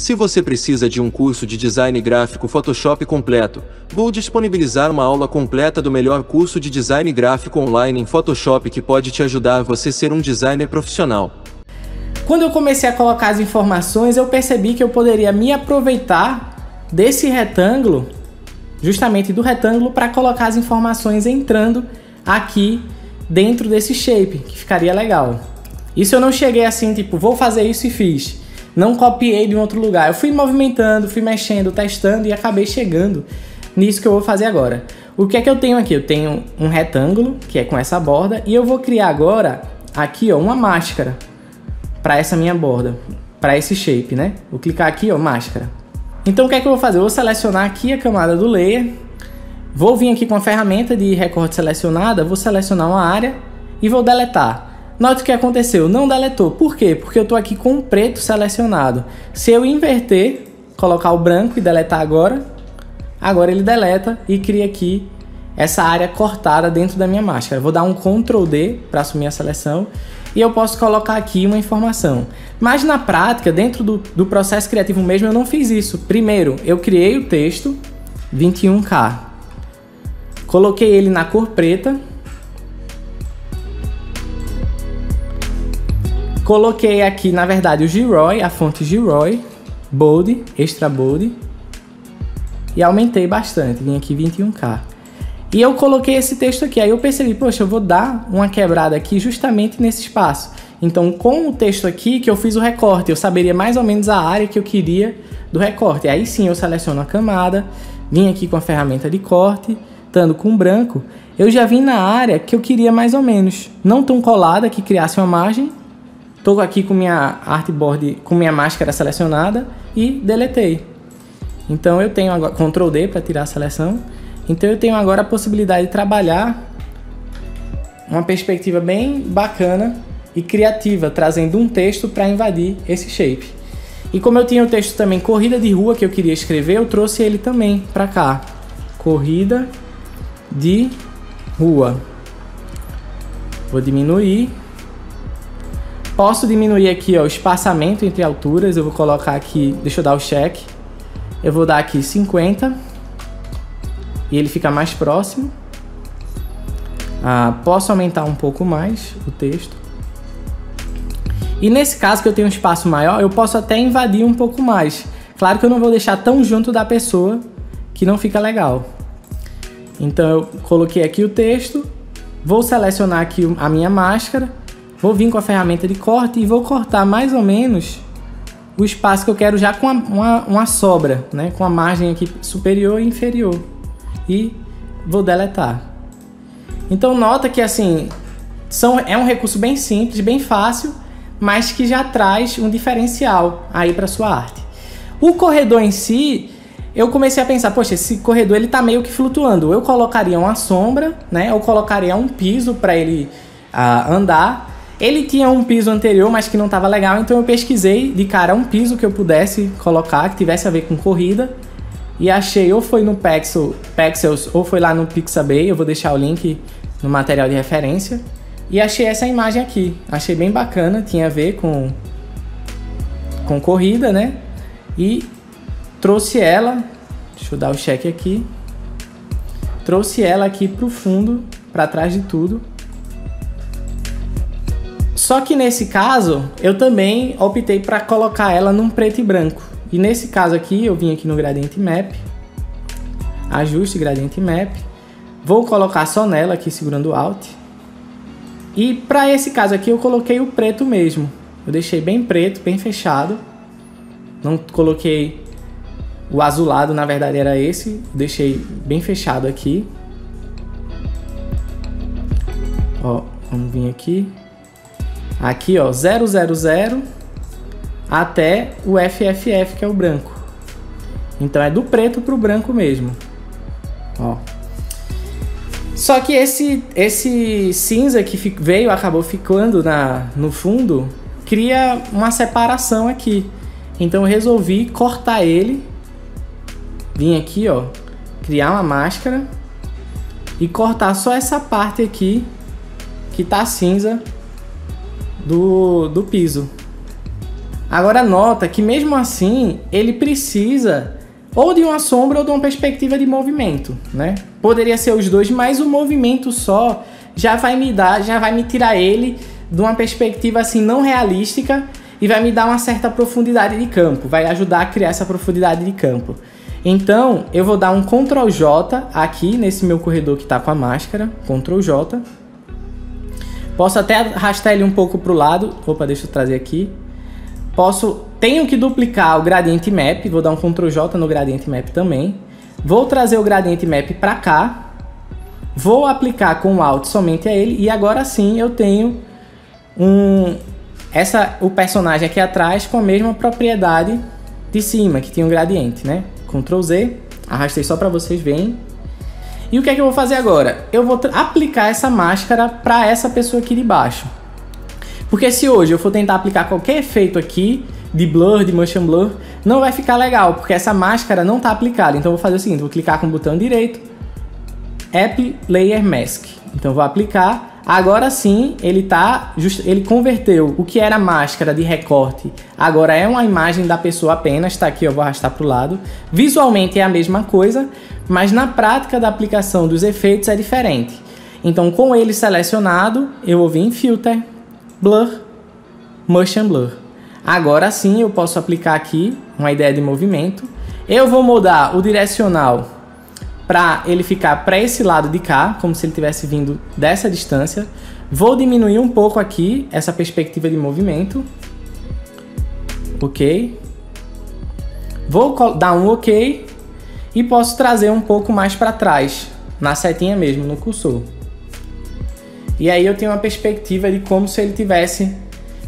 Se você precisa de um curso de design gráfico Photoshop completo, vou disponibilizar uma aula completa do melhor curso de design gráfico online em Photoshop que pode te ajudar a você ser um designer profissional. Quando eu comecei a colocar as informações, eu percebi que eu poderia me aproveitar desse retângulo, justamente do retângulo, para colocar as informações entrando aqui dentro desse shape, que ficaria legal. Isso eu não cheguei assim, tipo, vou fazer isso e fiz. Não copiei de um outro lugar. Eu fui movimentando, fui mexendo, testando e acabei chegando nisso que eu vou fazer agora. O que é que eu tenho aqui? Eu tenho um retângulo, que é com essa borda, e eu vou criar agora, aqui ó, uma máscara para essa minha borda, para esse shape, né? Vou clicar aqui ó, máscara. Então o que é que eu vou fazer? Eu vou selecionar aqui a camada do layer, vou vir aqui com a ferramenta de recorte selecionada, vou selecionar uma área e vou deletar. Note o que aconteceu, não deletou. Por quê? Porque eu estou aqui com o preto selecionado. Se eu inverter, colocar o branco e deletar agora ele deleta e cria aqui essa área cortada dentro da minha máscara. Vou dar um Ctrl D para assumir a seleção e eu posso colocar aqui uma informação. Mas na prática, dentro do processo criativo mesmo, eu não fiz isso. Primeiro, eu criei o texto 21K. Coloquei ele na cor preta. Coloquei aqui, na verdade, o Gilroy, a fonte Gilroy, bold, extra bold, e aumentei bastante, vim aqui 21K. E eu coloquei esse texto aqui, aí eu percebi, poxa, eu vou dar uma quebrada aqui justamente nesse espaço. Então, com o texto aqui que eu fiz o recorte, eu saberia mais ou menos a área que eu queria do recorte. Aí sim, eu seleciono a camada, vim aqui com a ferramenta de corte, estando com branco, eu já vim na área que eu queria mais ou menos, não tão colada que criasse uma margem. Estou aqui com minha artboard, com minha máscara selecionada e deletei. Então eu tenho agora Ctrl D para tirar a seleção. Então eu tenho agora a possibilidade de trabalhar uma perspectiva bem bacana e criativa, trazendo um texto para invadir esse shape. E como eu tinha o texto também corrida de rua que eu queria escrever, eu trouxe ele também para cá. Corrida de rua. Vou diminuir. Posso diminuir aqui ó, o espaçamento entre alturas, eu vou colocar aqui, deixa eu dar o check, eu vou dar aqui 50 e ele fica mais próximo. Posso aumentar um pouco mais o texto. E nesse caso que eu tenho um espaço maior, eu posso até invadir um pouco mais. Claro que eu não vou deixar tão junto da pessoa que não fica legal. Então eu coloquei aqui o texto, vou selecionar aqui a minha máscara, vou vir com a ferramenta de corte e vou cortar mais ou menos o espaço que eu quero já com uma sobra, né? Com a margem aqui superior e inferior. E vou deletar. Então nota que assim, é um recurso bem simples, bem fácil, mas que já traz um diferencial aí para sua arte. O corredor em si, eu comecei a pensar, poxa, esse corredor ele tá meio que flutuando. Eu colocaria uma sombra, né? Eu colocaria um piso para ele andar. Ele tinha um piso anterior, mas que não estava legal, então eu pesquisei de cara um piso que eu pudesse colocar, que tivesse a ver com corrida. E achei, ou foi no Pexels, ou foi lá no Pixabay, eu vou deixar o link no material de referência. E achei essa imagem aqui, achei bem bacana, tinha a ver com corrida, né? E trouxe ela, deixa eu dar o check aqui. Trouxe ela aqui pro fundo, para trás de tudo. Só que nesse caso, eu também optei para colocar ela num preto e branco. E nesse caso aqui, eu vim aqui no Gradient Map, ajuste Gradient Map, vou colocar só nela aqui segurando Alt. E para esse caso aqui eu coloquei o preto mesmo. Eu deixei bem preto, bem fechado. Não coloquei o azulado, na verdade era esse. Deixei bem fechado aqui. Ó, vamos vir aqui. Aqui, ó, 000 até o FFF, que é o branco. Então é do preto pro branco mesmo. Ó. Só que esse cinza que acabou ficando no fundo, cria uma separação aqui. Então eu resolvi cortar ele. Vim aqui, ó, criar uma máscara e cortar só essa parte aqui que tá cinza do piso. Agora nota que mesmo assim ele precisa ou de uma sombra ou de uma perspectiva de movimento, né? Poderia ser os dois, mas o movimento só já vai me tirar ele de uma perspectiva assim não realística e vai me dar uma certa profundidade de campo, vai ajudar a criar essa profundidade de campo. Então eu vou dar um Ctrl J aqui nesse meu corredor que está com a máscara, Ctrl J. Posso até arrastar ele um pouco para o lado, opa, deixa eu trazer aqui. Tenho que duplicar o Gradient Map, vou dar um Ctrl J no Gradient Map também. Vou trazer o Gradient Map para cá. Vou aplicar com o Alt somente a ele. E agora sim eu tenho o personagem aqui atrás com a mesma propriedade de cima, que tinha um gradiente, né? Ctrl Z, arrastei só para vocês verem. E o que é que eu vou fazer agora? Eu vou aplicar essa máscara para essa pessoa aqui de baixo. Porque se hoje eu for tentar aplicar qualquer efeito aqui, de blur, de motion blur, não vai ficar legal, porque essa máscara não está aplicada. Então eu vou fazer o seguinte, vou clicar com o botão direito, App Layer Mask. Então eu vou aplicar, agora sim ele converteu o que era máscara de recorte, agora é uma imagem da pessoa apenas, tá aqui, eu vou arrastar para o lado. Visualmente é a mesma coisa, mas na prática da aplicação dos efeitos é diferente. Então com ele selecionado, eu vou vir em Filter, Blur, Motion Blur. Agora sim eu posso aplicar aqui uma ideia de movimento. Eu vou mudar o direcional para ele ficar para esse lado de cá, como se ele tivesse vindo dessa distância. Vou diminuir um pouco aqui essa perspectiva de movimento. Ok. Vou dar um ok e posso trazer um pouco mais para trás, na setinha mesmo, no cursor. E aí eu tenho uma perspectiva de como se ele tivesse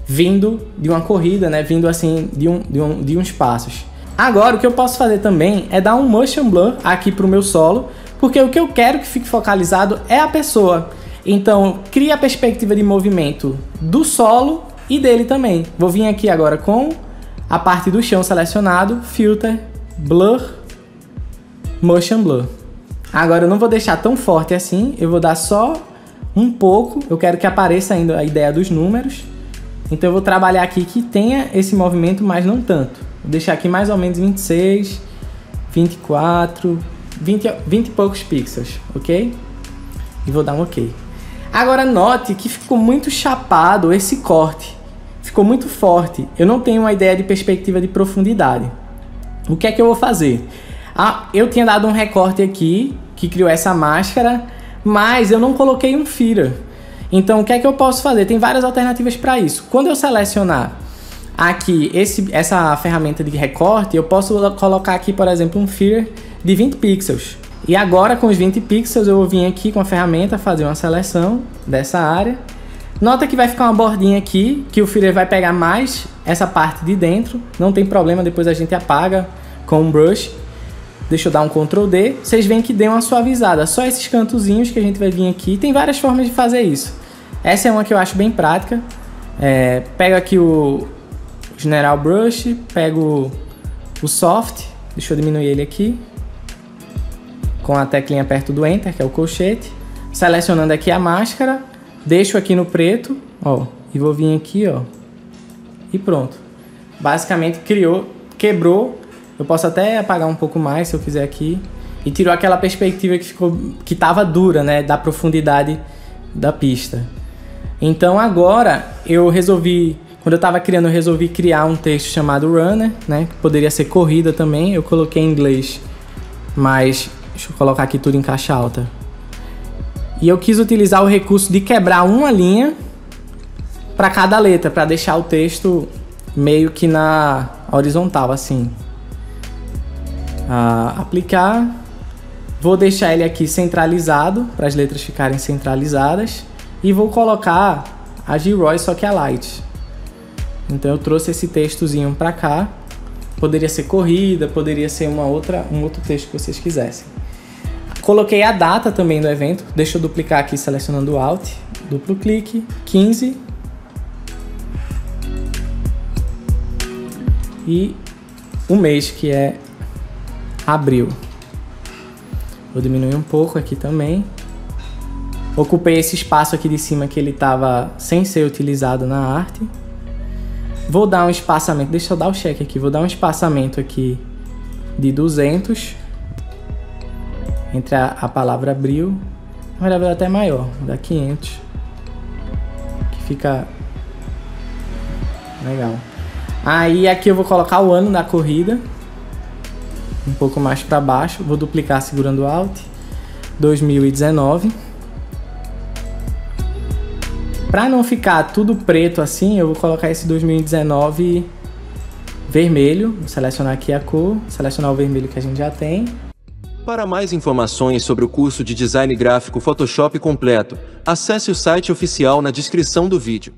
vindo de uma corrida, né? Vindo assim de uns passos. Agora o que eu posso fazer também é dar um motion blur aqui para o meu solo, porque o que eu quero que fique focalizado é a pessoa. Então cria a perspectiva de movimento do solo e dele também. Vou vir aqui agora com a parte do chão selecionado, Filter, Blur, Motion Blur. Agora eu não vou deixar tão forte assim, eu vou dar só um pouco, eu quero que apareça ainda a ideia dos números. Então eu vou trabalhar aqui que tenha esse movimento, mas não tanto. Vou deixar aqui mais ou menos 26, 24, 20 e poucos pixels, ok? E vou dar um ok. Agora note que ficou muito chapado esse corte. Ficou muito forte. Eu não tenho uma ideia de perspectiva de profundidade. O que é que eu vou fazer? Eu tinha dado um recorte aqui, que criou essa máscara, mas eu não coloquei um feeder. Então o que é que eu posso fazer? Tem várias alternativas para isso. Quando eu selecionar aqui essa ferramenta de recorte, eu posso colocar aqui, por exemplo, um feeder de 20 pixels. E agora com os 20 pixels eu vou vir aqui com a ferramenta fazer uma seleção dessa área. Nota que vai ficar uma bordinha aqui, que o feeder vai pegar mais essa parte de dentro. Não tem problema, depois a gente apaga com um brush. Deixa eu dar um Ctrl D. Vocês veem que deu uma suavizada. Só esses cantozinhos que a gente vai vir aqui. Tem várias formas de fazer isso. Essa é uma que eu acho bem prática. Pego aqui o General Brush. Pego o Soft. Deixa eu diminuir ele aqui. Com a teclinha perto do Enter, que é o colchete. Selecionando aqui a máscara. Deixo aqui no preto. Ó, e vou vir aqui, ó. E pronto. Basicamente quebrou. Eu posso até apagar um pouco mais se eu quiser aqui. E tirou aquela perspectiva que tava dura, né? Da profundidade da pista. Então agora eu resolvi... Quando eu tava criando, eu resolvi criar um texto chamado Runner, né? Que poderia ser corrida também. Eu coloquei em inglês, mas... Deixa eu colocar aqui tudo em caixa alta. E eu quis utilizar o recurso de quebrar uma linha para cada letra, para deixar o texto meio que na horizontal, assim. Aplicar. Vou deixar ele aqui centralizado, para as letras ficarem centralizadas. E vou colocar a Gilroy, só que a Light. Então eu trouxe esse textozinho para cá. Poderia ser corrida, poderia ser um outro texto que vocês quisessem. Coloquei a data também do evento. Deixa eu duplicar aqui selecionando o Alt. Duplo clique, 15. E o mês, que é abril. Vou diminuir um pouco aqui também. Ocupei esse espaço aqui de cima que ele estava sem ser utilizado na arte. Vou dar um espaçamento, deixa eu dar o check aqui, vou dar um espaçamento aqui de 200 entre a palavra abril. Na verdade, até maior, vou dar 500, que fica legal. Aí aqui eu vou colocar o ano da corrida, um pouco mais para baixo, vou duplicar segurando Alt, 2019. Para não ficar tudo preto assim, eu vou colocar esse 2019 vermelho. Vou selecionar aqui a cor, selecionar o vermelho que a gente já tem. Para mais informações sobre o curso de Design Gráfico Photoshop completo, acesse o site oficial na descrição do vídeo.